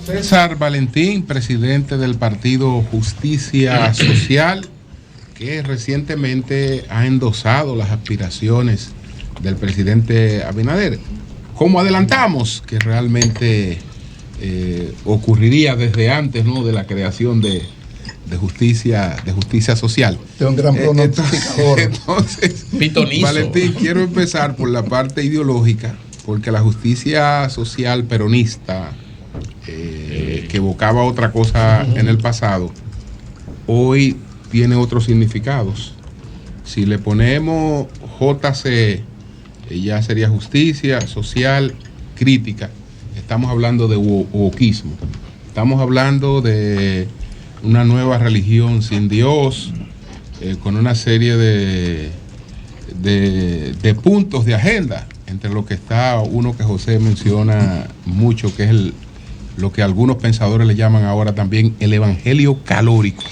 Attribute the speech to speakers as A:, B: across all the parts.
A: César Valentín, presidente del partido Justicia Social, que recientemente ha endosado las aspiraciones del presidente Abinader. Como adelantamos que realmente ocurriría desde antes, ¿no?, de la creación de justicia social.
B: Es un gran pronosticador.
A: Entonces, Valentín, quiero empezar por la parte ideológica, porque la justicia social peronista, que evocaba otra cosa en el pasado, hoy tiene otros significados. Si le ponemos JC, ya sería justicia social crítica. Estamos hablando de wokismo. Estamos hablando de una nueva religión sin Dios, con una serie de puntos de agenda, entre lo que está uno que José menciona mucho, que es lo que algunos pensadores le llaman ahora también el evangelio calórico,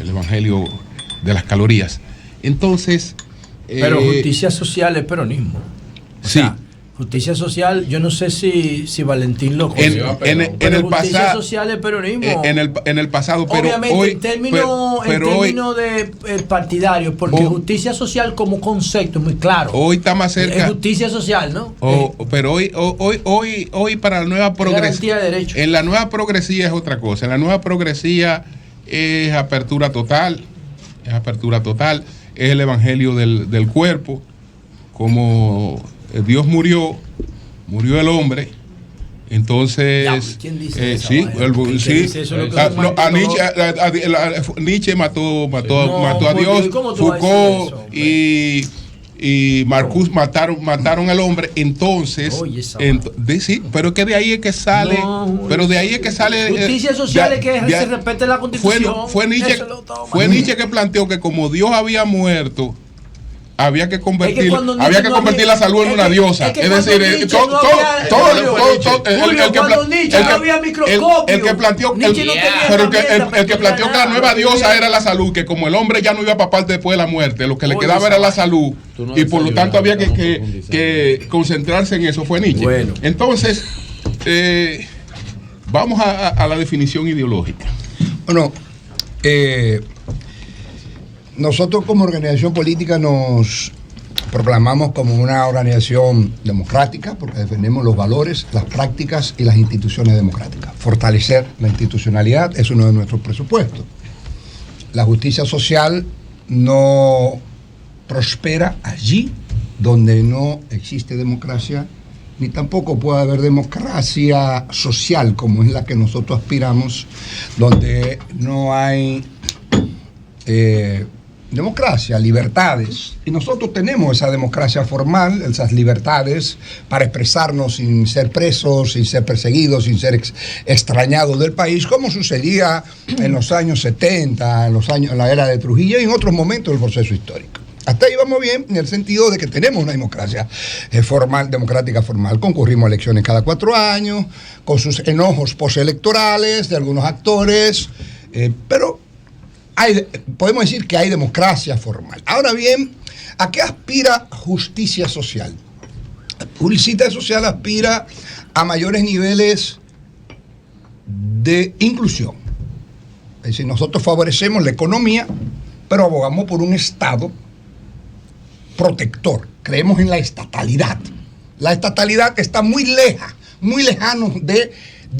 A: el evangelio de las calorías. Entonces...
C: pero justicia social es peronismo. O sea, justicia social, yo no sé si Valentín lo conoce.
A: En el
C: justicia
A: pasado,
C: social es peronismo.
A: En el pasado, pero
C: obviamente
A: hoy,
C: en términos de partidario, porque justicia social como concepto es muy claro.
A: Hoy está más cerca.
C: Es justicia social, ¿no?
A: Pero hoy para la nueva progresía, en la nueva progresía es otra cosa. En la nueva progresía es apertura total, es el evangelio del cuerpo, como Dios murió el hombre. Entonces,
C: ¿quién dice eso?
A: Nietzsche mató a Dios, Foucault y Marcus mataron al hombre. Entonces, sí, pero que de ahí es que sale,
C: justicia social es que se respete la Constitución.
A: Fue Nietzsche que planteó que como Dios había muerto, había que convertir la salud en una diosa. Es decir, el que planteó que la nueva diosa era la salud, que como el hombre ya no iba para parte después de la muerte, lo que le quedaba era la salud, y por lo tanto había que concentrarse en eso, fue Nietzsche.
C: Bueno.
A: Entonces, vamos a la definición ideológica.
B: Bueno, nosotros como organización política nos proclamamos como una organización democrática porque defendemos los valores, las prácticas y las instituciones democráticas. Fortalecer la institucionalidad es uno de nuestros presupuestos. La justicia social no prospera allí donde no existe democracia, ni tampoco puede haber democracia social como es la que nosotros aspiramos, donde no hay democracia, libertades. Y nosotros tenemos esa democracia formal, esas libertades para expresarnos sin ser presos, sin ser perseguidos, sin ser extrañados del país, como sucedía en los años 70, en la era de Trujillo y en otros momentos del proceso histórico. Hasta ahí vamos bien en el sentido de que tenemos una democracia formal, democrática formal. Concurrimos a elecciones cada 4 años, con sus enojos postelectorales de algunos actores, pero podemos decir que hay democracia formal. Ahora bien, ¿a qué aspira justicia social? Justicia social aspira a mayores niveles de inclusión. Es decir, nosotros favorecemos la economía, pero abogamos por un Estado protector. Creemos en la estatalidad. La estatalidad está muy lejano de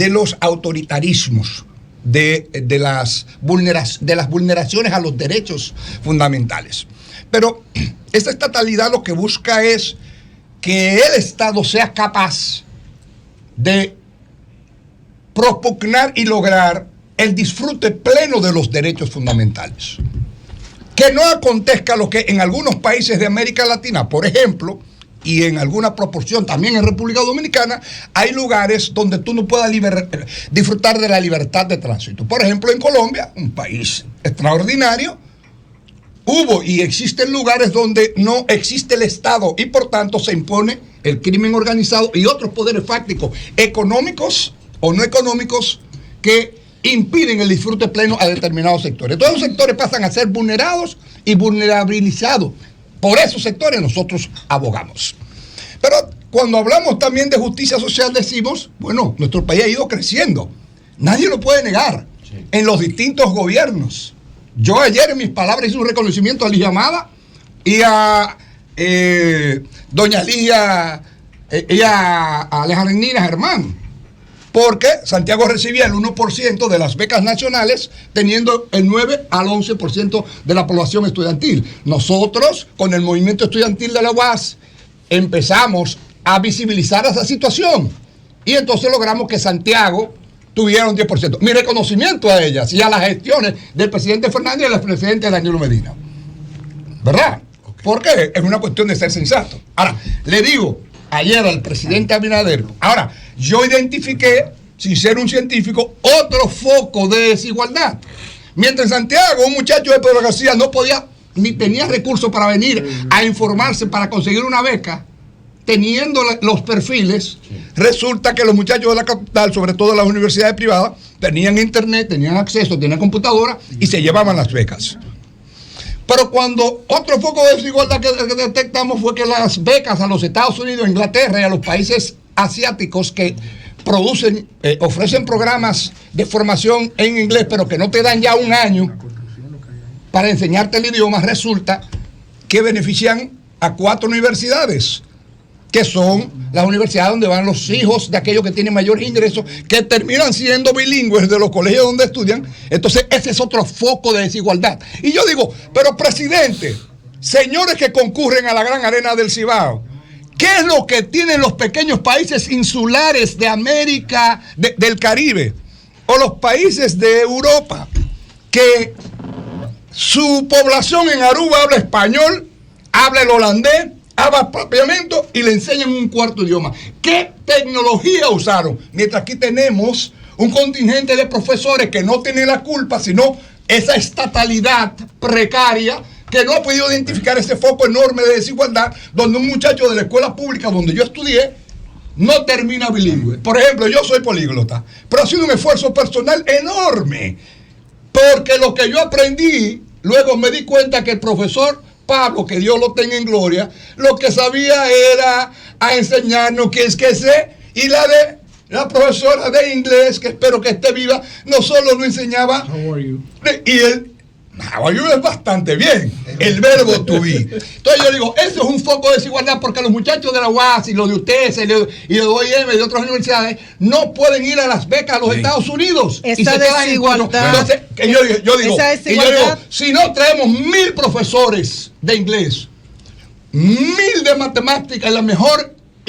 B: los autoritarismos, de las vulneraciones a los derechos fundamentales. Pero esta estatalidad lo que busca es que el Estado sea capaz de propugnar y lograr el disfrute pleno de los derechos fundamentales. Que no acontezca lo que en algunos países de América Latina, por ejemplo, y en alguna proporción también en República Dominicana, hay lugares donde tú no puedas disfrutar de la libertad de tránsito. Por ejemplo, en Colombia, un país extraordinario, hubo y existen lugares donde no existe el Estado y por tanto se impone el crimen organizado y otros poderes fácticos, económicos o no económicos, que impiden el disfrute pleno a determinados sectores. Todos los sectores pasan a ser vulnerados y vulnerabilizados Por esos sectores nosotros abogamos. Pero cuando hablamos también de justicia social decimos, bueno, nuestro país ha ido creciendo. Nadie lo puede negar en los distintos gobiernos. Yo ayer en mis palabras hice un reconocimiento a Ligia Amada y a doña Ligia y a Alejandrina Germán, porque Santiago recibía el 1% de las becas nacionales, teniendo el 9 al 11% de la población estudiantil. Nosotros, con el movimiento estudiantil de la UAS, empezamos a visibilizar esa situación y entonces logramos que Santiago tuviera un 10%. Mi reconocimiento a ellas y a las gestiones del presidente Fernández y del presidente Danilo Medina. ¿Verdad? Porque es una cuestión de ser sensato. Ahora, le digo ayer al presidente Abinader, ahora, yo identifiqué, sin ser un científico, otro foco de desigualdad. Mientras en Santiago un muchacho de Pedro García no podía, ni tenía recursos para venir a informarse para conseguir una beca, teniendo los perfiles, resulta que los muchachos de la capital, sobre todo las universidades privadas, tenían internet, tenían acceso, tenían computadora y se llevaban las becas. Pero cuando otro foco de desigualdad que detectamos fue que las becas a los Estados Unidos, Inglaterra y a los países asiáticos que producen, ofrecen programas de formación en inglés, pero que no te dan ya un año para enseñarte el idioma, resulta que benefician a 4 universidades, que son las universidades donde van los hijos de aquellos que tienen mayores ingresos, que terminan siendo bilingües de los colegios donde estudian. Entonces ese es otro foco de desigualdad. Y yo digo, pero presidente, señores que concurren a la gran arena del Cibao, ¿qué es lo que tienen los pequeños países insulares de América, del Caribe, o los países de Europa, que su población en Aruba habla español, habla el holandés, habla apropiamiento y le enseñan un cuarto idioma? ¿Qué tecnología usaron? Mientras aquí tenemos un contingente de profesores que no tienen la culpa, sino esa estatalidad precaria que no ha podido identificar ese foco enorme de desigualdad, donde un muchacho de la escuela pública donde yo estudié no termina bilingüe. Por ejemplo, yo soy políglota, pero ha sido un esfuerzo personal enorme, porque lo que yo aprendí, luego me di cuenta que el profesor Pablo, que Dios lo tenga en gloria, lo que sabía era a enseñarnos qué es que sé, y la profesora de inglés, que espero que esté viva, no solo nos enseñaba, y él, how are you es bastante bien, el verbo to be. Entonces yo digo, eso es un foco de desigualdad, porque los muchachos de la UAS y los de ustedes y de OIM y de otras universidades no pueden ir a las becas a los Estados Unidos.
D: Esa
B: y se quedan
D: desigualdad.
B: Entonces, yo digo, si no traemos 1000 profesores de inglés, 1000 de matemáticas y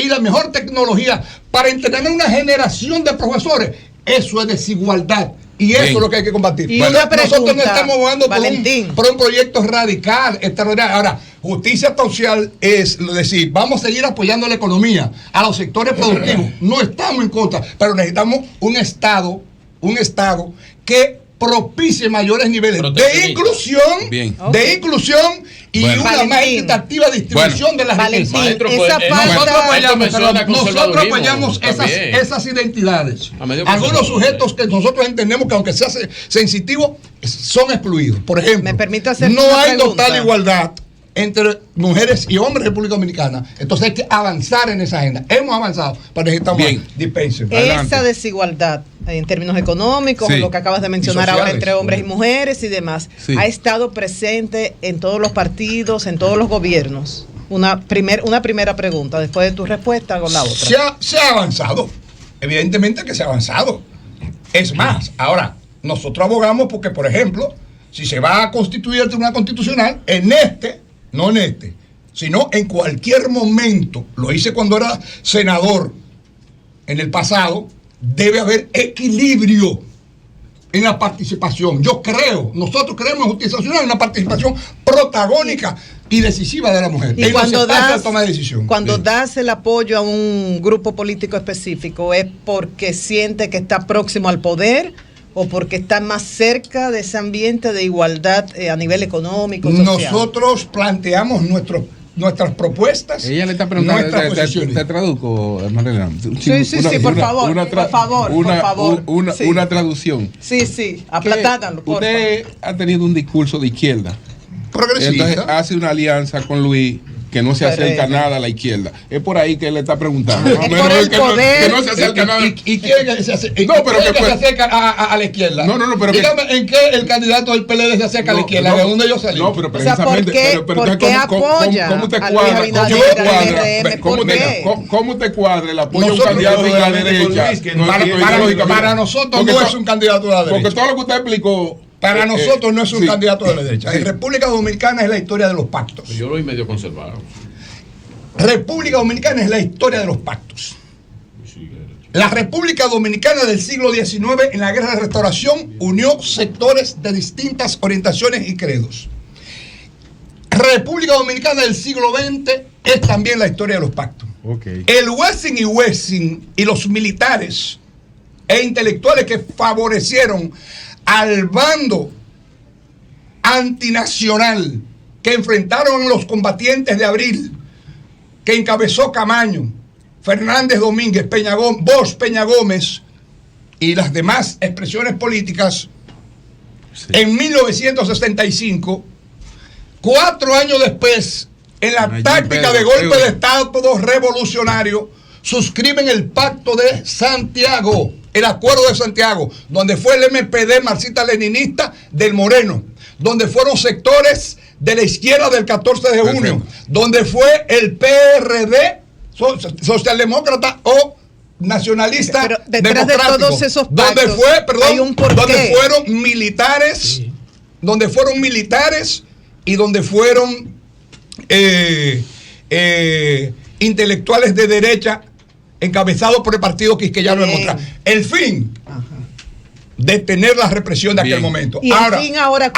B: la mejor tecnología para entrenar una generación de profesores, eso es desigualdad. Y eso es lo que hay que combatir.
D: Y una pregunta,
B: nosotros no estamos jugando por un proyecto radical, extraordinario. Ahora, justicia social es decir, vamos a seguir apoyando la economía, a los sectores productivos. No estamos en contra, pero necesitamos un Estado que propicie mayores niveles de inclusión, y una más equitativa distribución de las riquezas. Nosotros apoyamos esas identidades. Algunos sujetos que nosotros entendemos que aunque sea sensitivo, son excluidos. Por ejemplo, no hay total igualdad entre mujeres y hombres en República Dominicana. Entonces hay que avanzar en esa agenda. Hemos avanzado, pero necesitamos dispensen.
D: Esa desigualdad en términos económicos, lo que acabas de mencionar ahora entre hombres y mujeres y demás, ha estado presente en todos los partidos, en todos los gobiernos. Una primera pregunta, después de tu respuesta hago la otra.
B: Se ha avanzado, evidentemente que se ha avanzado. Es más, ahora, nosotros abogamos porque, por ejemplo, si se va a constituir el Tribunal Constitucional, no en este, sino en cualquier momento, lo hice cuando era senador en el pasado, debe haber equilibrio en la participación. Nosotros creemos en justicia social, en una participación protagónica y decisiva de la mujer.
D: Y cuando das el apoyo a un grupo político específico, ¿es porque siente que está próximo al poder o porque está más cerca de ese ambiente de igualdad a nivel económico, social?
B: Nosotros planteamos nuestras propuestas.
A: Ella le está preguntando, te traduzco, Marlena.
D: Sí, por favor.
A: Una traducción.
D: Sí, aplatándalo.
A: Usted ha tenido un discurso de izquierda
B: progresista.
A: Entonces hace una alianza con Luis que no se acerca nada a la izquierda. Es por ahí que él le está preguntando.
D: Es por el poder.
A: Que no se acerca nada.
B: ¿Y quién es que se acerca?
A: No, pero que
B: se acerca a la izquierda?
A: No, pero
B: dígame en qué el candidato del PLD se acerca a la izquierda, de dónde yo salí.
A: No, pero precisamente.
D: ¿Por qué apoya
A: ¿Cómo te
D: a
A: cuadra?
D: Luis Abinader,
A: ¿Cómo te cuadra el apoyo a un candidato de la derecha?
B: Para nosotros no es un candidato de la derecha.
A: Porque todo lo que usted explicó.
B: Para nosotros no es un candidato de la derecha. En República Dominicana es la historia de los pactos.
E: Yo lo vi medio conservado.
B: República Dominicana es la historia de los pactos. La República Dominicana del siglo XIX en la Guerra de Restauración unió sectores de distintas orientaciones y credos. República Dominicana del siglo XX es también la historia de los pactos.
A: Okay.
B: El Wessing y los militares e intelectuales que favorecieron al bando antinacional que enfrentaron a los combatientes de abril, que encabezó Camaño, Fernández Domínguez, Bosch Peña Gómez y las demás expresiones políticas, en 1965, 4 años después, en la táctica de golpe de Estado revolucionario, suscriben el Pacto de Santiago, el Acuerdo de Santiago, donde fue el MPD marxista-leninista del Moreno, donde fueron sectores de la izquierda del 14 de junio, donde fue el PRD, socialdemócrata o nacionalista.
D: Pero detrás de todos esos pactos hay un porqué.
B: Donde fueron militares, donde fueron militares y donde fueron intelectuales de derecha encabezados por el partido quisqueyano de Montral. El fin detener la represión de aquel momento.
D: ¿Y
B: ahora,
D: el fin ahora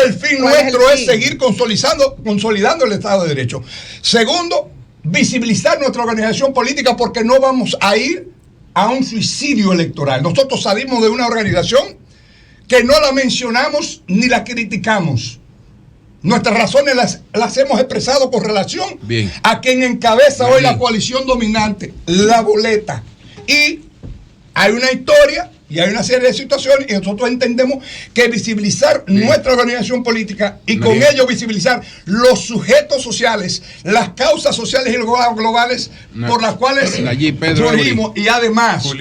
B: el fin nuestro es seguir consolidando el Estado de Derecho. Segundo, visibilizar nuestra organización política, porque no vamos a ir a un suicidio electoral. Nosotros salimos de una organización que no la mencionamos ni la criticamos. Nuestras razones las hemos expresado con relación a quien encabeza hoy la coalición dominante, la boleta. Y hay una historia y hay una serie de situaciones, y nosotros entendemos que visibilizar nuestra organización política y con ello visibilizar los sujetos sociales, las causas sociales y globales por las cuales surgimos, y además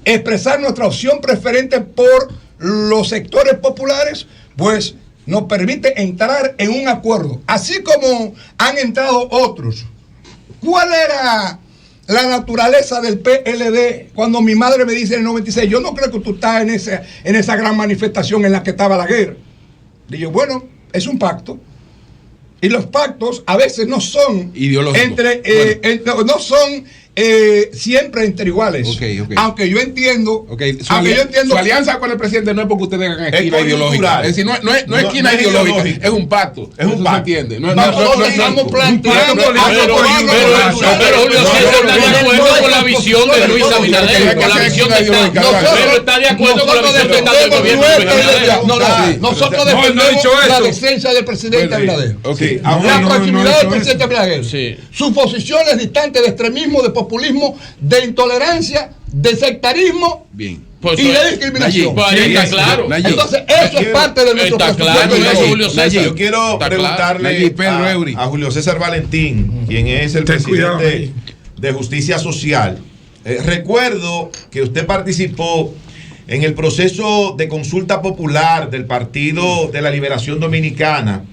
B: expresar nuestra opción preferente por los sectores populares, pues nos permite entrar en un acuerdo, así como han entrado otros. ¿Cuál era la naturaleza del PLD cuando mi madre me dice en el 96, yo no creo que tú estás en esa gran manifestación en la que estaba Balaguer? Digo, bueno, es un pacto. Y los pactos a veces no son
A: ideológicos,
B: no son siempre entre iguales. Aunque yo entiendo,
A: su alianza con el presidente no es porque ustedes hagan esquina ideológica. Es decir, no es esquina ideológica, es un pacto. Se entiende.
B: Nosotros estamos planteando,
E: pero Julio César está de acuerdo con la visión de Luis Abinader, con la visión de Estado. Pero está de acuerdo con la visión de Estado del gobierno de Luis Abinader.
B: Nosotros defendemos la decencia del presidente Abinader, la proximidad del presidente Abinader, sus posiciones distantes de extremismo, de populismo, de intolerancia, de sectarismo y de discriminación.
E: Está claro.
B: Entonces eso es parte de nuestro
E: presupuesto.
F: Yo quiero preguntarle a Julio César Valentín, quien es el presidente de Justicia Social. Recuerdo que usted participó en el proceso de consulta popular del Partido de la Liberación Dominicana,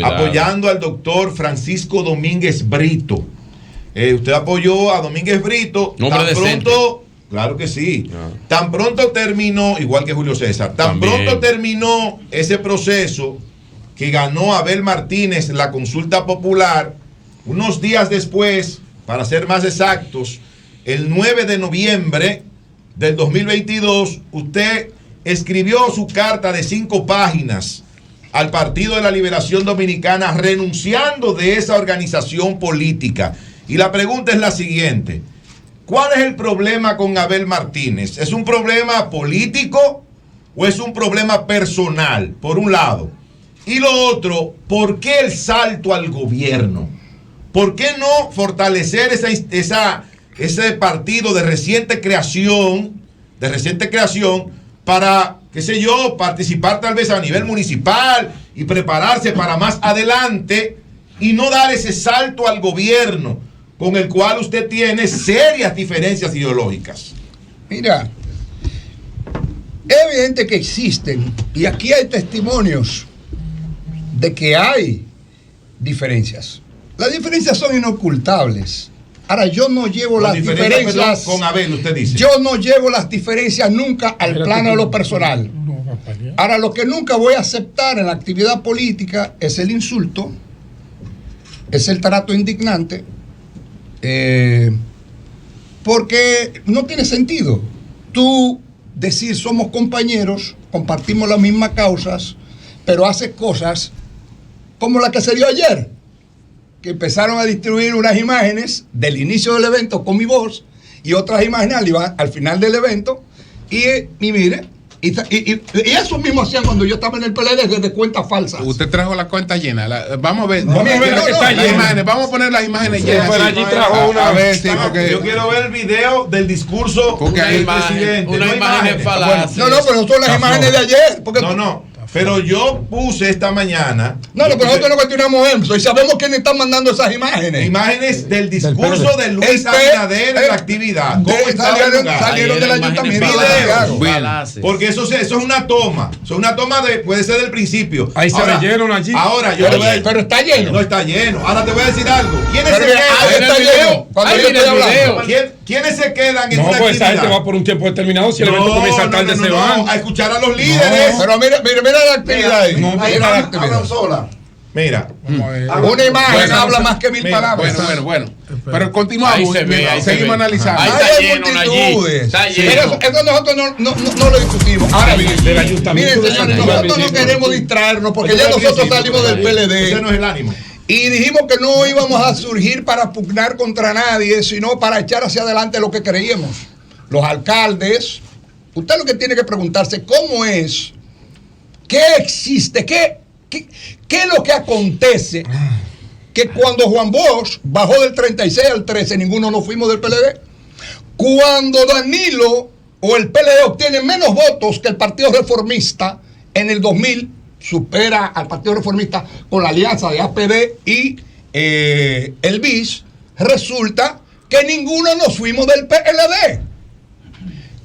F: apoyando al doctor Francisco Domínguez Brito. Usted apoyó a Domínguez Brito.
E: Nombre
F: tan pronto, claro que sí. Tan pronto terminó, igual que Julio César, pronto terminó ese proceso que ganó Abel Martínez la consulta popular. Unos días después, para ser más exactos, el 9 de noviembre del 2022, usted escribió su carta de 5 páginas al Partido de la Liberación Dominicana, renunciando de esa organización política. Y la pregunta es la siguiente: ¿cuál es el problema con Abel Martínez? ¿Es un problema político o es un problema personal, por un lado? Y lo otro, ¿por qué el salto al gobierno? ¿Por qué no fortalecer ese partido de reciente creación para, qué sé yo, participar tal vez a nivel municipal y prepararse para más adelante y no dar ese salto al gobierno con el cual usted tiene serias diferencias ideológicas?
B: Mira, es evidente que existen, y aquí hay testimonios de que hay diferencias. Las diferencias son inocultables. Ahora, yo no llevo las diferencias
F: con Abel, usted dice.
B: Yo no llevo las diferencias nunca al plano de lo personal. Ahora, lo que nunca voy a aceptar en la actividad política es el insulto, es el trato indignante, porque no tiene sentido. Tú decir somos compañeros, compartimos las mismas causas, pero haces cosas como la que se dio ayer, que empezaron a distribuir unas imágenes del inicio del evento con mi voz y otras imágenes al final del evento, y mire, y eso mismo hacían cuando yo estaba en el PLD desde cuentas falsas.
A: Usted trajo la cuenta llena. Vamos a ver.
B: Vamos
A: a poner las imágenes llenas.
E: Pero allí trajo una.
A: A ver, sí, porque
F: yo quiero ver el video del discurso del presidente.
E: Una imagen falaz.
B: No, pero no son las imágenes de ayer. Porque
F: no. Pero yo puse esta mañana.
B: Pero nosotros no cuestionamos eso y sabemos quiénes están mandando esas imágenes.
F: Imágenes del discurso de Luis Abinader en la actividad. ¿Cómo
B: salieron del ayuntamiento?
F: Porque eso es una toma. Eso es una toma puede ser del principio.
E: Ahí se leyeron allí.
F: Ahora,
B: pero está lleno.
F: No está lleno. Ahora te voy a decir algo. ¿Quiénes se quedan? ¿Quiénes se quedan en una actividad?
E: No, pues esa gente va por un tiempo determinado. Si el evento comienza tarde, se van.
F: A escuchar a los líderes.
B: Pero mira la actividad ahí. Mira la actividad sola.
F: Mira,
B: una imagen habla más que 1000 palabras.
A: Bueno. Pero continuamos. Seguimos analizando.
E: Ahí está lleno.
B: Pero eso nosotros no lo discutimos. Ahora bien, miren, señores, nosotros no queremos distraernos porque ya nosotros salimos del PLD.
F: Ese no es el ánimo.
B: Y dijimos que no íbamos a surgir para pugnar contra nadie, sino para echar hacia adelante lo que creíamos. Los alcaldes, usted lo que tiene que preguntarse, ¿cómo es? ¿Qué existe? ¿Qué es lo que acontece? Que cuando Juan Bosch bajó del 36 al 13, ninguno nos fuimos del PLD. Cuando Danilo o el PLD obtiene menos votos que el Partido Reformista en el 2000, supera al Partido Reformista con la alianza de APD y el BIS, resulta que ninguno nos fuimos del PLD.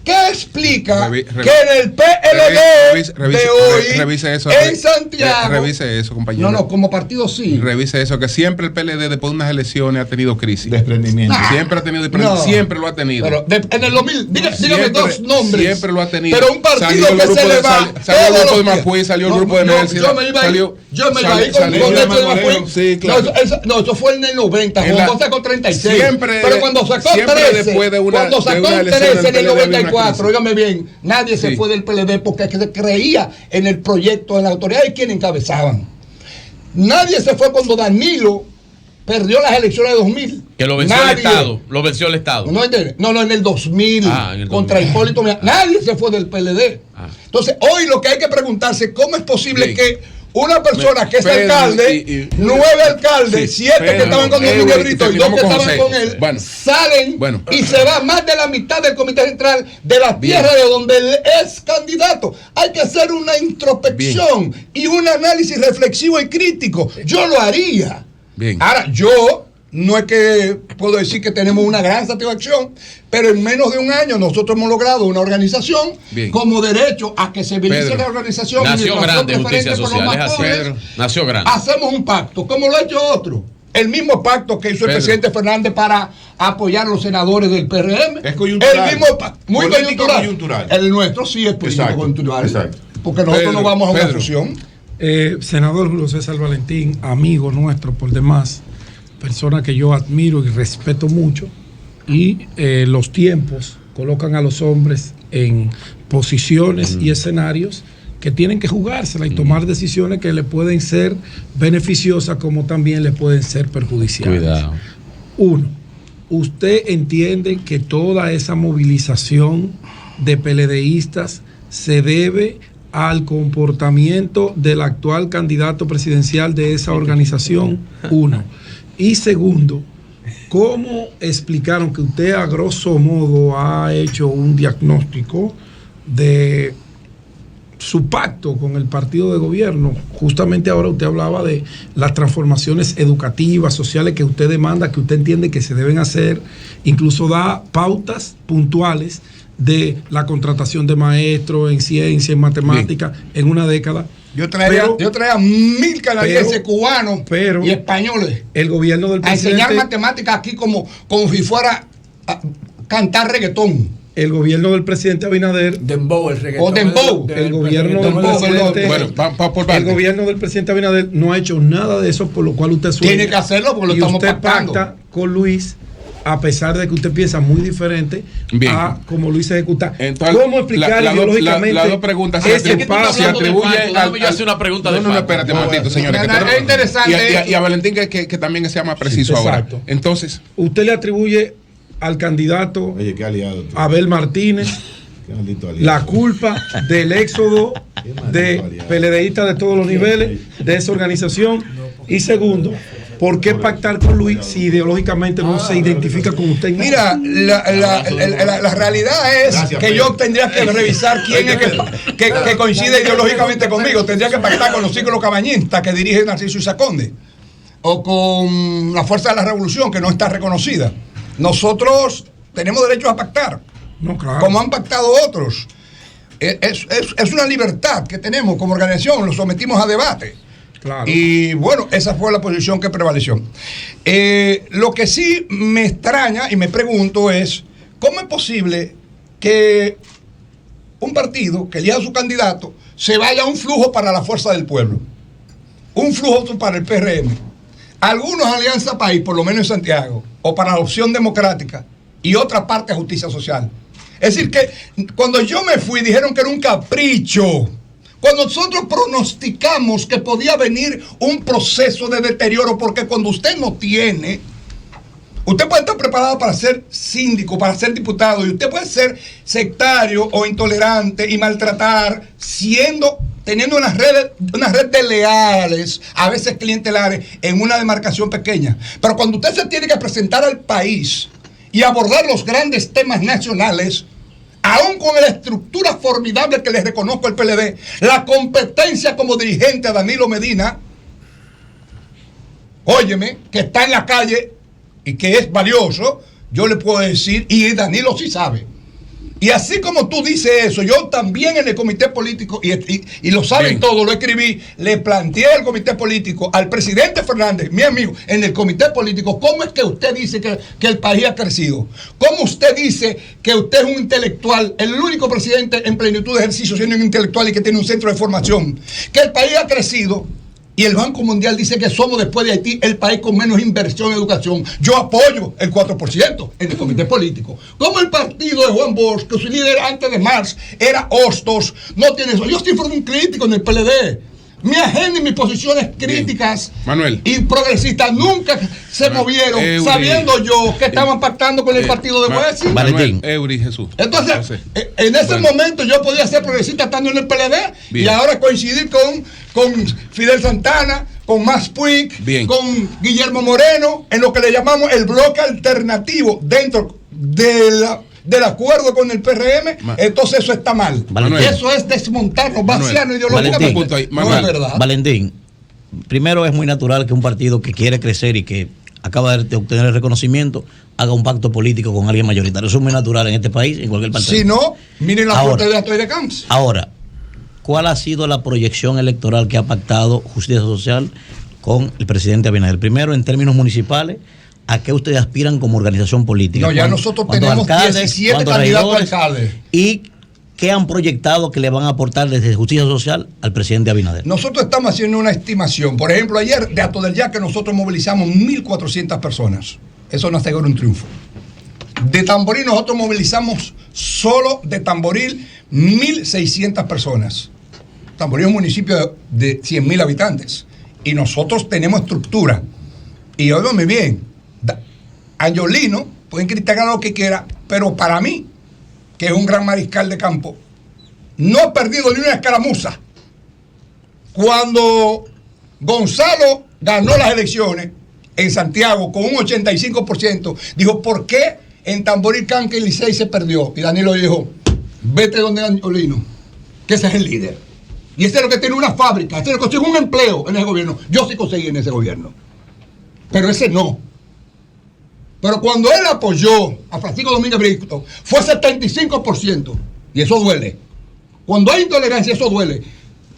B: ¿Qué explica que en el PLD de hoy
A: revise eso,
B: en Santiago?
A: Revise eso, compañero.
B: No, como partido sí.
A: Revise eso, que siempre el PLD después de unas elecciones ha tenido crisis.
F: Desprendimiento.
A: Siempre ha tenido desprendimiento. Siempre lo ha tenido.
B: Pero en el 2000, dígame dos nombres.
A: Siempre lo ha tenido.
B: Pero un partido que se le va.
A: Salió el grupo de Mapuí, salió el grupo de Nelson.
B: Yo me iba a ir con Nelson de Mapuí.
A: Sí, claro.
B: No, eso fue en el 90. Juan sacó 36. Pero cuando sacó 13, cuando sacó 13 en el 94, óigame bien, nadie se fue del PLD porque se creía en el proyecto de la autoridad y quienes encabezaban. Nadie se fue cuando Danilo perdió las elecciones de 2000.
E: Que lo venció el Estado. Lo venció el Estado.
B: No, en el 2000. Contra Hipólito. Nadie se fue del PLD. Entonces, hoy lo que hay que preguntarse, ¿cómo es posible que una persona que es alcalde, 9 alcaldes, 7 que estaban con Don Miguel Brito y 2 que estaban con él, salen y se va más de la mitad del Comité Central de la tierra de donde él es candidato? Hay que hacer una introspección y un análisis reflexivo y crítico. Yo lo haría. Ahora, yo no es que puedo decir que tenemos una gran satisfacción, pero en menos de un año nosotros hemos logrado una organización como derecho a que se beneficie la organización.
E: Nació grande Justicia Social, nació grande.
B: Hacemos un pacto, como lo ha hecho otro. El mismo pacto que hizo el presidente Fernández para apoyar a los senadores del PRM.
F: Es coyuntural.
B: El mismo pacto, muy coyuntural. El nuestro sí es político coyuntural. Exacto. Porque nosotros no vamos a una fusión.
G: Senador Julio César Valentín, amigo nuestro por demás, persona que yo admiro y respeto mucho, y los tiempos colocan a los hombres en posiciones y escenarios que tienen que jugársela y tomar decisiones que le pueden ser beneficiosas como también le pueden ser perjudiciales.
E: Cuidado.
G: Uno, ¿usted entiende que toda esa movilización de PLDistas se debe al comportamiento del actual candidato presidencial de esa organización? Uno. Y segundo, ¿cómo explicaron que usted a grosso modo ha hecho un diagnóstico de su pacto con el partido de gobierno. Justamente ahora usted hablaba de las transformaciones educativas, sociales que usted demanda, que usted entiende que se deben hacer, incluso da pautas puntuales de la contratación de maestros en ciencia, en matemática, en una década.
B: Yo traía 1.000 canadienses, cubanos y españoles.
G: El gobierno del presidente,
B: a enseñar matemáticas aquí como si fuera a cantar reggaetón.
G: El gobierno del presidente Abinader,
C: Dembow, el reggaetón.
B: O Dembow.
G: El gobierno del gobierno del presidente Abinader no ha hecho nada de eso, por lo cual usted sueña.
B: Tiene que hacerlo porque lo estamos pactando.
G: Usted pacta con Luis, a pesar de que usted piensa muy diferente a como Luis se ejecuta.
A: Entonces,
G: ¿cómo explicar ideológicamente
A: las dos preguntas
G: ese
A: se atribuye
E: yo hacer una pregunta de
A: no, espérate un momentito, señores.
B: Es interesante.
A: Y a Valentín que también sea más preciso ahora.
G: Exacto.
A: Entonces,
G: usted le atribuye al candidato Abel Martínez la culpa del éxodo de PLDistas de todos los niveles de esa organización. Y segundo, ¿por qué pactar con Luis si ideológicamente no se identifica con usted?
B: Mira, la realidad es que yo tendría que revisar quién es que coincide ideológicamente conmigo. Tendría que pactar con los círculos cabañistas que dirige Narciso Isaconde o con la Fuerza de la Revolución, que no está reconocida. Nosotros tenemos derecho a pactar, como han pactado otros. Es una libertad que tenemos como organización, lo sometimos a debate.
G: Claro.
B: Y bueno, esa fue la posición que prevaleció. Lo que sí me extraña y me pregunto es, ¿cómo es posible que un partido que elija a su candidato se vaya a un flujo para la Fuerza del Pueblo? Un flujo para el PRM. Algunos Alianza País, por lo menos en Santiago, o para la Opción Democrática, y otra parte Justicia Social. Es decir, que cuando yo me fui dijeron que era un capricho. Cuando nosotros pronosticamos que podía venir un proceso de deterioro, porque cuando usted no tiene, usted puede estar preparado para ser síndico, para ser diputado, y usted puede ser sectario o intolerante y maltratar, teniendo una red de leales, a veces clientelares, en una demarcación pequeña. Pero cuando usted se tiene que presentar al país y abordar los grandes temas nacionales, aún con la estructura formidable que le reconozco al PLD, la competencia como dirigente a Danilo Medina, óyeme, que está en la calle y que es valioso, yo le puedo decir, y Danilo sí sabe. Y así como tú dices eso, yo también en el comité político, y lo saben todos, lo escribí, le planteé al comité político, al presidente Fernández, mi amigo, en el comité político, ¿cómo es que usted dice que el país ha crecido? ¿Cómo usted dice que usted es un intelectual, el único presidente en plenitud de ejercicio siendo un intelectual y que tiene un centro de formación? Que el país ha crecido. Y el Banco Mundial dice que somos, después de Haití, el país con menos inversión en educación. Yo apoyo el 4% en el comité político. Como el partido de Juan Bosch, que su líder antes de Marx era Hostos, no tiene eso. Yo sí fui un crítico en el PLD. Mi agenda y mis posiciones críticas y progresistas nunca se movieron, sabiendo yo que estaban pactando con el partido de Huesi.
A: Valentín. Jesús.
B: Entonces, en ese momento yo podía ser progresista estando en el PLD y ahora coincidir con Fidel Santana, con Max Puig, con Guillermo Moreno, en lo que le llamamos el bloque alternativo dentro del acuerdo con el PRM, entonces eso está mal. Eso es desmontarnos, vaciarnos ideológicamente. No es verdad.
H: Valentín, primero es muy natural que un partido que quiere crecer y que acaba de obtener el reconocimiento haga un pacto político con alguien mayoritario. Eso es muy natural en este país, en cualquier partido.
B: Si no, miren la fuerte de Atoy de Camps.
H: Ahora, ¿cuál ha sido la proyección electoral que ha pactado Justicia Social con el presidente Abinader? Primero, en términos municipales, ¿a qué ustedes aspiran como organización política?
B: No, ya nosotros tenemos 17 candidatos a alcaldes.
H: ¿Y qué han proyectado que le van a aportar desde Justicia Social al presidente Abinader?
B: Nosotros estamos haciendo una estimación. Por ejemplo, ayer de Hato del Yaque nosotros movilizamos 1.400 personas. Eso nos asegura un triunfo. De Tamboril nosotros movilizamos solo de Tamboril 1.600 personas. Tamboril es un municipio de 100.000 habitantes. Y nosotros tenemos estructura. Y óigame bien, Angiolino, pueden criticar lo que quiera, pero para mí, que es un gran mariscal de campo, no ha perdido ni una escaramuza. Cuando Gonzalo ganó las elecciones en Santiago con un 85%, dijo, ¿por qué en Tamboril, Canca y Licey se perdió? Y Danilo dijo, vete donde Angiolino, que ese es el líder. Y ese es lo que tiene una fábrica, ese es lo que consigue un empleo en ese gobierno. Yo sí conseguí en ese gobierno. Pero ese no. Pero cuando él apoyó a Francisco Domínguez Brito, fue 75%. Y eso duele. Cuando hay intolerancia, eso duele.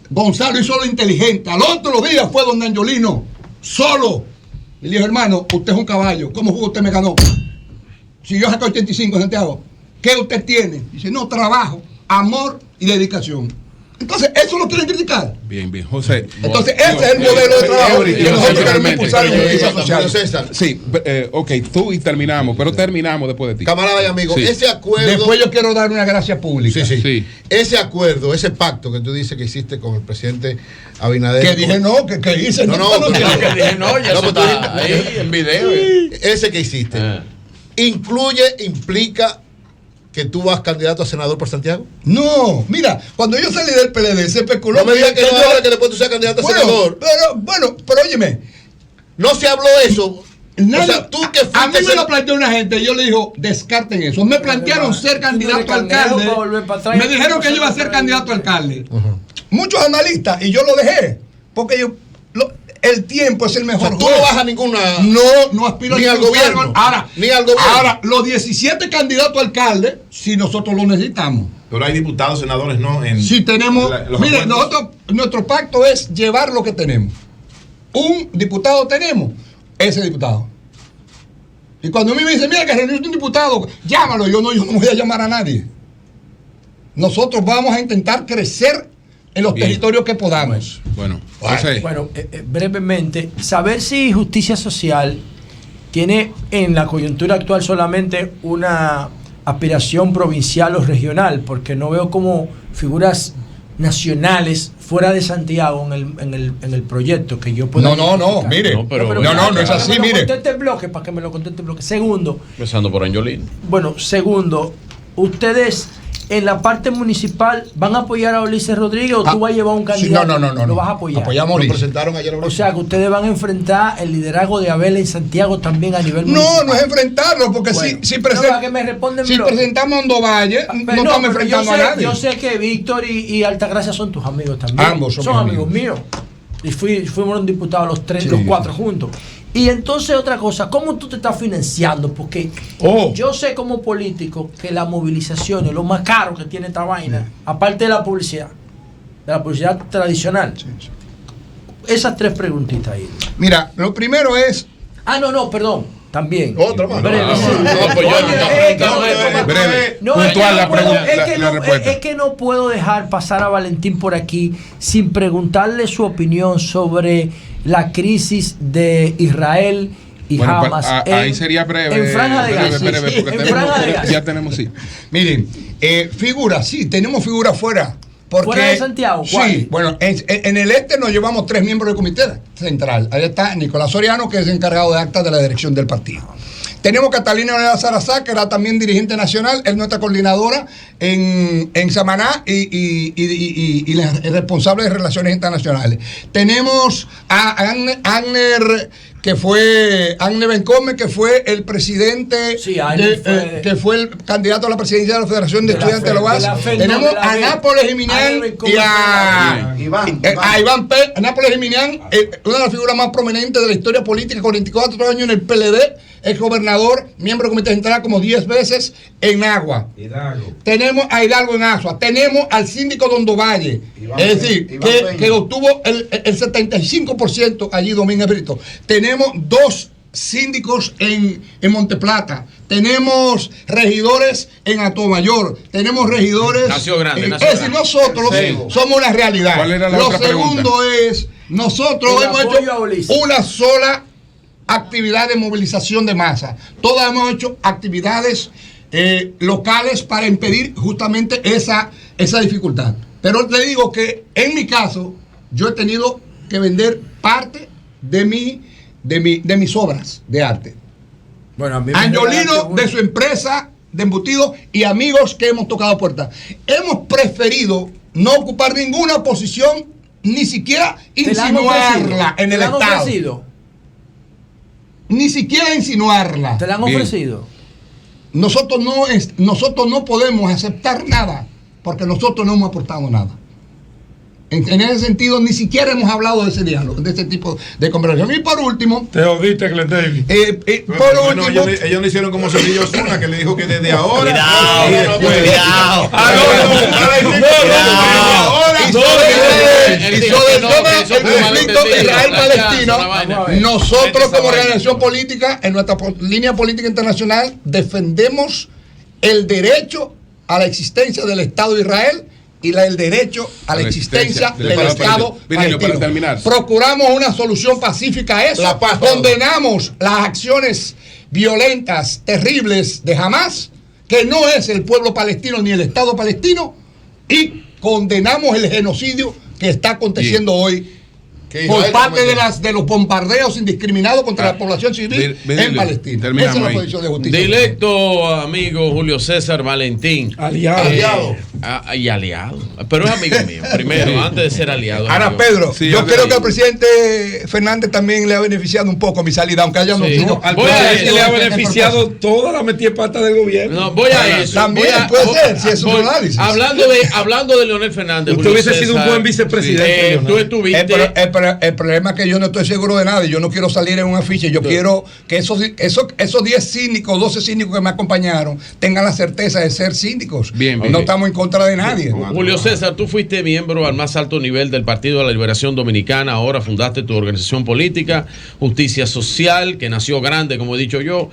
B: Gonzalo hizo lo inteligente. Al otro día fue don Angiolino, solo. Y le dijo, hermano, usted es un caballo. ¿Cómo fue que usted me ganó? Si yo saco 85 en Santiago, ¿qué usted tiene? Dice, no, trabajo, amor y dedicación. Entonces, eso lo quieren criticar.
A: Bien, José.
B: Entonces, ese es el modelo de trabajo que nosotros queremos impulsar en justicia social.
A: Sí, ok, tú y terminamos, pero terminamos después de ti.
I: Camarada y amigo, ese acuerdo.
B: Después yo quiero dar una gracia pública.
I: Sí. Ese acuerdo, ese pacto que tú dices que hiciste con el presidente Abinader.
B: Que dije no, que hice.
E: Que dije no, ya eso está ahí en video.
I: Ese que hiciste, implica que tú vas candidato a senador por Santiago?
B: No, mira, cuando yo salí del PLD se especuló.
I: No me digas que no ahora que después tú seas candidato a senador.
B: Pero óyeme.
I: No se habló eso.
B: Nada, o sea, tú que a mí me lo planteó una gente, yo le digo, descarten eso. Me plantearon ser candidato a alcalde. Me dijeron que yo iba a ser candidato a alcalde. Muchos analistas, y yo lo dejé, porque el tiempo es el mejor.
I: O sea, tú no vas a ninguna.
B: No aspiro
I: ni al gobierno.
B: Ni al gobierno. Ahora, los 17 candidatos a alcalde, si nosotros lo necesitamos.
F: Pero hay diputados, senadores, ¿no?
B: Si tenemos. Mire, nuestro pacto es llevar lo que tenemos. Un diputado tenemos, ese diputado. Y cuando a mí me dicen, mira, que reunió un diputado, llámalo. Yo no voy a llamar a nadie. Nosotros vamos a intentar crecer en los territorios que podamos.
C: Bueno, brevemente, saber si justicia social tiene en la coyuntura actual solamente una aspiración provincial o regional, porque no veo como figuras nacionales fuera de Santiago en el proyecto que yo pueda.
B: Mire. No es así, mire.
C: Para que me lo conteste en bloque. Segundo.
E: Empezando por Angiolino.
C: Bueno, segundo, ustedes en la parte municipal van a apoyar a Ulises Rodríguez o tú vas a llevar un candidato.
B: No.
C: Lo vas a apoyar.
B: Apoyamos a Ulises.
I: Lo presentaron ayer a Ulises.
C: O sea que ustedes van a enfrentar el liderazgo de Abel en Santiago también a nivel municipal.
B: No es enfrentarlo, porque si presentamos a Hondo Valle, no estamos enfrentando a nadie.
C: Yo sé que Víctor y Altagracia son tus amigos también.
B: Ambos
C: son amigos míos. Y fuimos diputados los cuatro juntos. Y entonces otra cosa, ¿cómo tú te estás financiando? Porque yo sé como político que la movilización es lo más caro que tiene esta vaina, aparte de la publicidad tradicional. Sí. Esas tres preguntitas ahí.
B: Mira, lo primero es...
C: perdón. También.
I: Otra más.
C: Es que no puedo dejar pasar a Valentín por aquí sin preguntarle su opinión sobre la crisis de Israel y Hamas.
A: Ahí sería breve.
C: En Franja de Gaza.
A: Ya tenemos, sí.
B: Miren, tenemos figuras fuera.
C: ¿Fuera de Santiago? ¿Cuál?
B: Sí, bueno, en el este nos llevamos 3 miembros del comité central. Ahí está Nicolás Soriano, que es encargado de actas de la dirección del partido. Tenemos Catalina Orellana Salazar, que era también dirigente nacional, es nuestra coordinadora en Samaná y la responsable de relaciones internacionales. Tenemos a Agner Bencome, que fue el presidente, que fue el candidato a la presidencia de la Federación de Estudiantes de la UAS. Tenemos a Nápoles Jiminián y a Iván P. Nápoles Jiminián, una de las figuras más prominentes de la historia política, 44 años en el PLD, ex gobernador, miembro del comité central como 10 veces en Agua. Tenemos a Hidalgo en Asua. Tenemos al síndico de Hondo Valle, es decir, que obtuvo el 75% allí, Domínguez Brito. Tenemos 2 síndicos en Monteplata. Tenemos regidores en Atomayor. Tenemos regidores.
E: Nació grande.
B: Es decir, nosotros somos una realidad.
A: ¿Cuál era la
B: Lo
A: otra
B: segundo
A: pregunta?
B: es, nosotros hemos hecho una sola actividad de movilización de masa. Todas hemos hecho actividades locales para impedir justamente esa dificultad. Pero te digo que en mi caso, yo he tenido que vender parte de mis obras de arte.
C: Bueno,
B: Angiolino de su empresa de embutidos y amigos que hemos tocado puertas. Hemos preferido no ocupar ninguna posición, ni siquiera insinuarla en el Estado.
C: Ofrecido?
B: Ni siquiera insinuarla.
C: ¿Te la han ofrecido?
B: Nosotros no podemos aceptar nada, porque nosotros no hemos aportado nada. En ese sentido, ni siquiera hemos hablado de ese diálogo, de ese tipo de conversación. Y por último...
G: Te jodiste, Glenn David.
F: Por último... Ellos no hicieron como Sergio Osuna, que le dijo que desde ahora...
B: Cuidado. Y sobre el conflicto Israel-Palestino, nosotros como organización política, en nuestra línea política internacional, defendemos el derecho a la existencia del Estado de Israel y el derecho a la existencia del Estado palestino. Procuramos una solución pacífica a eso. Condenamos las acciones violentas, terribles de Hamás, que no es el pueblo palestino ni el Estado palestino, y condenamos el genocidio que está aconteciendo hoy por parte de los bombardeos indiscriminados contra la población civil en Palestina. Esa es la posición de justicia.
E: Directo amigo Julio César Valentín.
B: Aliado.
E: Y aliado. Pero es amigo mío, primero, antes de ser aliado.
B: Ahora, Pedro, yo creo que al presidente Fernández también le ha beneficiado un poco mi salida, aunque haya
G: al presidente le ha beneficiado toda la metida pata del gobierno.
E: No, voy a eso.
B: También puede ser, si es un análisis.
E: Hablando de Leonel Fernández.
G: Usted hubiese sido un buen vicepresidente.
E: Tú estuviste.
B: El problema es que yo no estoy seguro de nada y yo no quiero salir en un afiche. Yo quiero que esos 10 cínicos, 12 cínicos que me acompañaron tengan la certeza de ser cínicos. No estamos en contra de nadie.
E: Julio César, tú fuiste miembro al más alto nivel del Partido de la Liberación Dominicana. Ahora fundaste tu organización política, Justicia Social, que nació grande, como he dicho yo.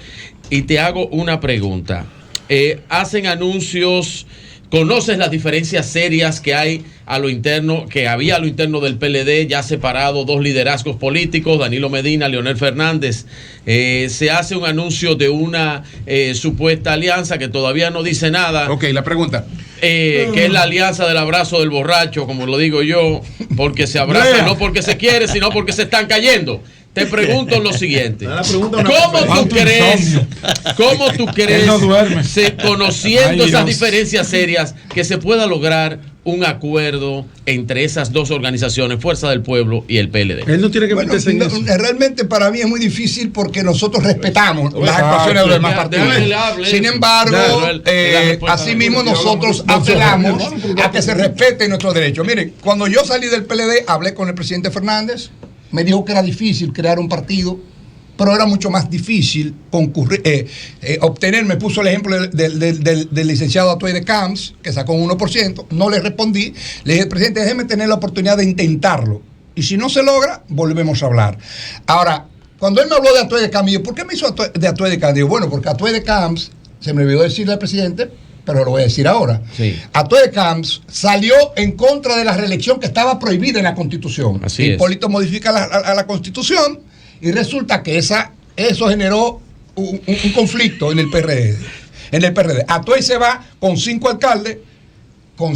E: Y te hago una pregunta. Hacen anuncios... ¿Conoces las diferencias serias que hay que había a lo interno del PLD, ya separado dos liderazgos políticos, Danilo Medina, Leonel Fernández? Se hace un anuncio de una supuesta alianza que todavía no dice nada.
A: Ok, la pregunta.
E: Que es la alianza del abrazo del borracho, como lo digo yo, porque se abraza no porque se quiere, sino porque se están cayendo. Te pregunto lo siguiente. ¿Cómo tú crees, conociendo esas diferencias serias, que se pueda lograr un acuerdo entre esas dos organizaciones, Fuerza del Pueblo y el PLD?
G: Él no tiene que meterse en eso.
B: Realmente para mí es muy difícil porque nosotros respetamos las actuaciones de los demás partidos. Sin embargo, asimismo nosotros apelamos a que se respeten nuestros derechos. Miren, cuando yo salí del PLD, hablé con el presidente Fernández. Me dijo que era difícil crear un partido, pero era mucho más difícil obtener. Me puso el ejemplo del licenciado Atuey de Camps, que sacó un 1%. No le respondí. Le dije, presidente, déjeme tener la oportunidad de intentarlo. Y si no se logra, volvemos a hablar. Ahora, cuando él me habló de Atuey de Camps, ¿por qué me hizo de Atuey de Camps? Digo, bueno, porque Atuey de Camps, se me olvidó decirle al presidente, pero lo voy a decir ahora. Sí. Atuey de Camps salió en contra de la reelección que estaba prohibida en la Constitución.
E: Así
B: Hipólito modifica la Constitución y resulta que eso generó un conflicto en el PRD. Atuey se va con 5 alcaldes, con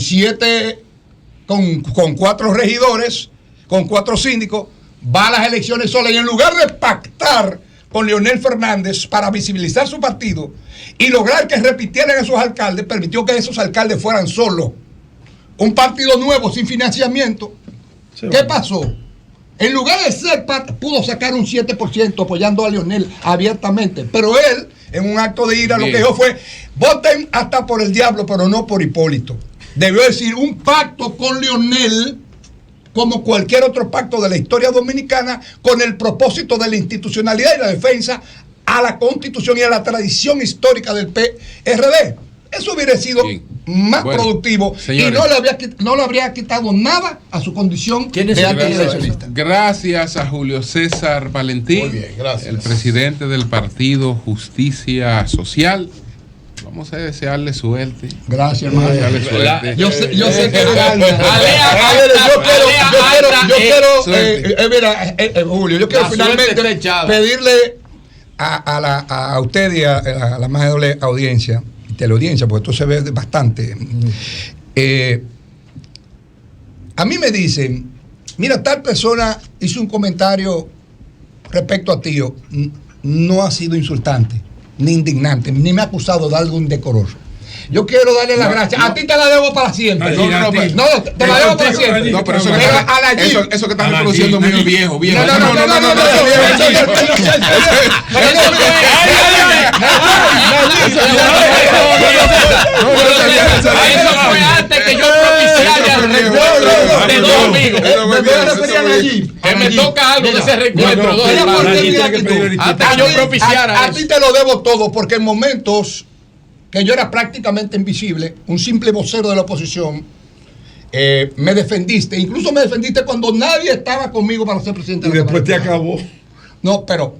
B: 4 regidores, con 4 síndicos, va a las elecciones sola y en lugar de pactar con Leonel Fernández para visibilizar su partido y lograr que repitieran esos alcaldes, permitió que esos alcaldes fueran solos. Un partido nuevo sin financiamiento. ¿Qué pasó? En lugar de ser parte, pudo sacar un 7% apoyando a Leonel abiertamente, pero él, en un acto de ira, lo que dijo fue: voten hasta por el diablo, pero no por Hipólito. Debió decir un pacto con Leonel, como cualquier otro pacto de la historia dominicana, con el propósito de la institucionalidad y la defensa a la Constitución y a la tradición histórica del PRD. Eso hubiera sido más productivo, señores, y no le habría quitado nada a su condición de antireeleccionista.
A: Gracias a Julio César Valentín.
I: Muy bien, gracias.
A: El presidente del partido Justicia Social. Vamos a desearle suerte.
B: Gracias, hermano.
A: Yo sé que
B: Julio, yo quiero finalmente pedirle a usted y a la más doble audiencia, teleaudiencia, porque esto se ve bastante. A mí me dicen, mira, tal persona hizo un comentario respecto a ti, no ha sido insultante, ni indignante, ni me ha acusado de algo indecoroso. Yo quiero darle las gracias. A ti te la debo para siempre.
A: No, te la
B: debo para siempre.
A: No, pero eso que estás reproduciendo es muy viejo.
E: Eso fue antes que yo propiciara de dos amigos. Que me toca algo de ese reencuentro. Hasta que yo propiciara.
B: A ti te lo debo todo, porque en momentos que yo era prácticamente invisible, un simple vocero de la oposición, me defendiste. Incluso me defendiste cuando nadie estaba conmigo para ser presidente.
G: Y después te acabó.
B: No, pero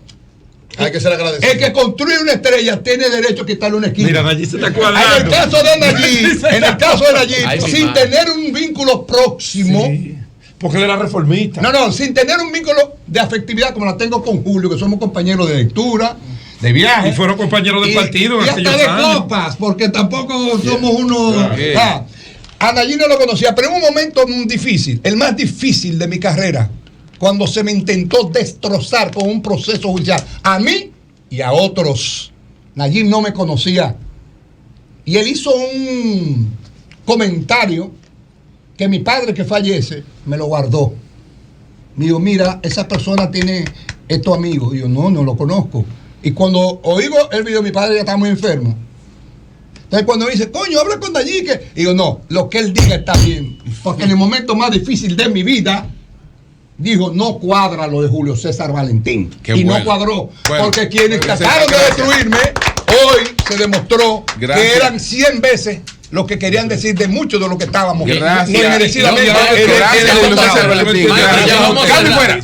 I: hay que ser agradecido.
B: El que construye una estrella tiene derecho a quitarle una esquina.
G: Mira, Nayib se está cuadrando.
B: En el caso de Nayib, sin tener un vínculo próximo.
G: Sí, porque él era reformista.
B: No, sin tener un vínculo de afectividad como la tengo con Julio, que somos compañeros de lectura, de viaje.
G: Y fueron compañeros de partido.
B: Y hasta de copas, porque tampoco somos unos. A Nayib no lo conocía, pero en un momento difícil, el más difícil de mi carrera, cuando se me intentó destrozar con un proceso judicial, a mí y a otros. Nayib no me conocía. Y él hizo un comentario que mi padre, que fallece, me lo guardó. Me dijo, mira, esa persona tiene estos amigos. Y yo, no lo conozco. Y cuando oigo el video, mi padre ya está muy enfermo. Entonces cuando me dice, coño, habla con Nayib, que... Y digo, no, lo que él diga está bien. Porque en el momento más difícil de mi vida, dijo, no cuadra lo de Julio César Valentín. No cuadró. Porque quienes trataron de destruirme, hoy se demostró que eran 100 veces lo que querían decir de muchos de lo que estábamos.
A: Gracias.
B: No,
A: gracias, Julio César Valentín.
E: Ya vamos a hablar.